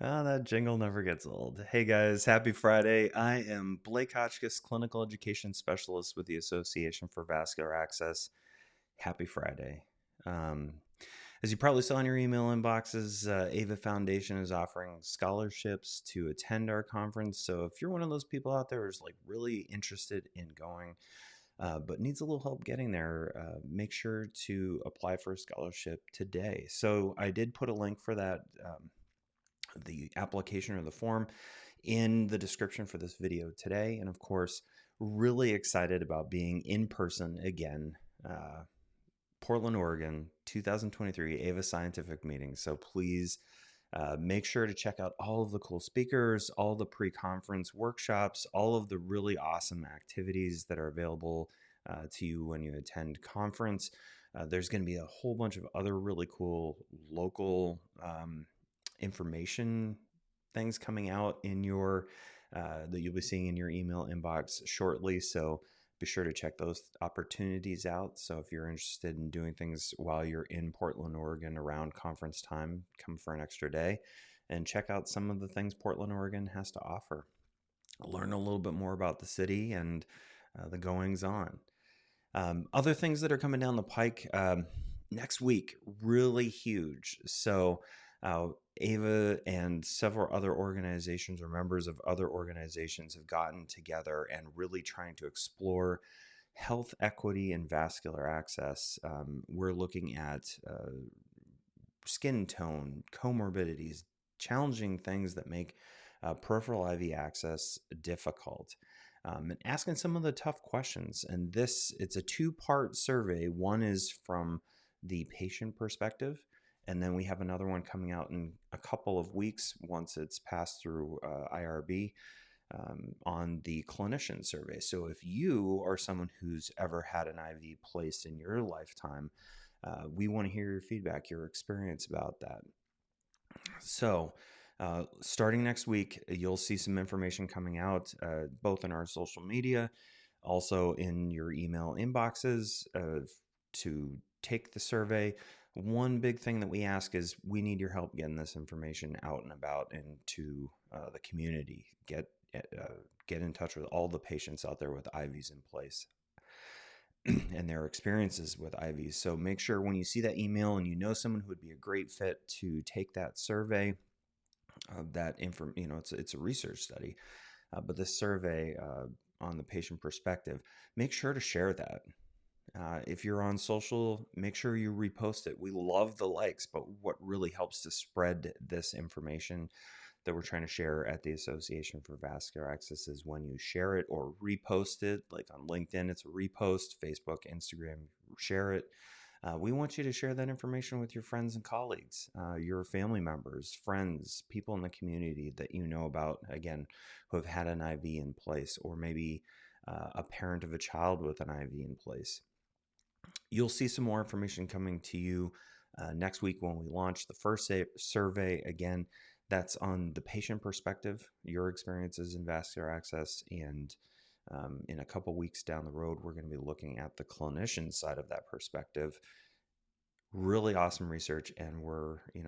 Ah, that jingle never gets old. Hey guys, happy Friday. I am Blake Hotchkiss, Clinical Education Specialist with the Association for Vascular Access. Happy Friday. Um, as you probably saw in your email inboxes, AVA Foundation is offering scholarships to attend our conference. So if you're one of those people out there who's like really interested in going, but needs a little help getting there, make sure to apply for a scholarship today. So I did put a link for that. The application or the form in the description for this video today. And of course, really excited about being in person again. Portland, Oregon, 2023 AVA Scientific Meeting. So please make sure to check out all of the cool speakers, all the pre-conference workshops, all of the really awesome activities that are available to you when you attend conference. There's going to be a whole bunch of other really cool local information things coming out in your that you'll be seeing in your email inbox shortly. So be sure to check those opportunities out. So if you're interested in doing things while you're in Portland, Oregon around conference time, come for an extra day and check out some of the things Portland, Oregon has to offer. Learn a little bit more about the city and the goings on. Other things that are coming down the pike next week, really huge. So AVA and several other organizations or members of other organizations have gotten together and really trying to explore health equity and vascular access. We're looking at skin tone, comorbidities, challenging things that make peripheral IV access difficult. And asking some of the tough questions. And it's a two-part survey. One is from the patient perspective, and then we have another one coming out in a couple of weeks once it's passed through IRB on the clinician survey. So if you are someone who's ever had an IV placed in your lifetime, we want to hear your feedback, your experience about that. So starting next week, you'll see some information coming out both in our social media, also in your email inboxes to take the survey. One big thing that we ask is we need your help getting this information out and about into the community. Get in touch with all the patients out there with IVs in place and their experiences with IVs. So make sure when you see that email and you know someone who would be a great fit to take that survey, it's a research study, but this survey on the patient perspective, make sure to share that. If you're on social, make sure you repost it. We love the likes, but what really helps to spread this information that we're trying to share at the Association for Vascular Access is when you share it or repost it. Like on LinkedIn, it's a repost, Facebook, Instagram, share it. We want you to share that information with your friends and colleagues, your family members, friends, people in the community that you know about, again, who have had an IV in place, or maybe a parent of a child with an IV in place. You'll see some more information coming to you next week when we launch the first survey. Again, that's on the patient perspective, your experiences in vascular access, and in a couple weeks down the road, we're going to be looking at the clinician side of that perspective. Really awesome research, and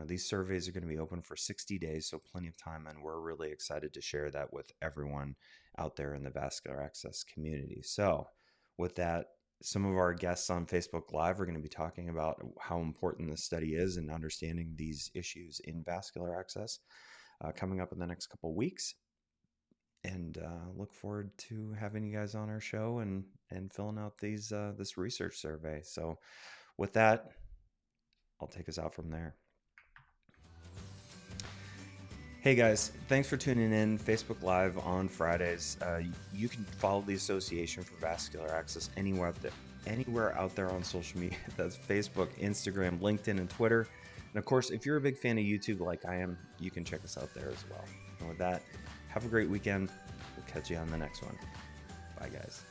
these surveys are going to be open for 60 days, so plenty of time, and we're really excited to share that with everyone out there in the vascular access community. So with that, some of our guests on Facebook Live are going to be talking about how important this study is and understanding these issues in vascular access coming up in the next couple weeks. And look forward to having you guys on our show and filling out this research survey. So with that, I'll take us out from there. Hey guys, thanks for tuning in. Facebook Live on Fridays. You can follow the Association for Vascular Access anywhere out there on social media. That's Facebook, Instagram, LinkedIn, and Twitter. And of course, if you're a big fan of YouTube like I am, you can check us out there as well. And with that, have a great weekend. We'll catch you on the next one. Bye, guys.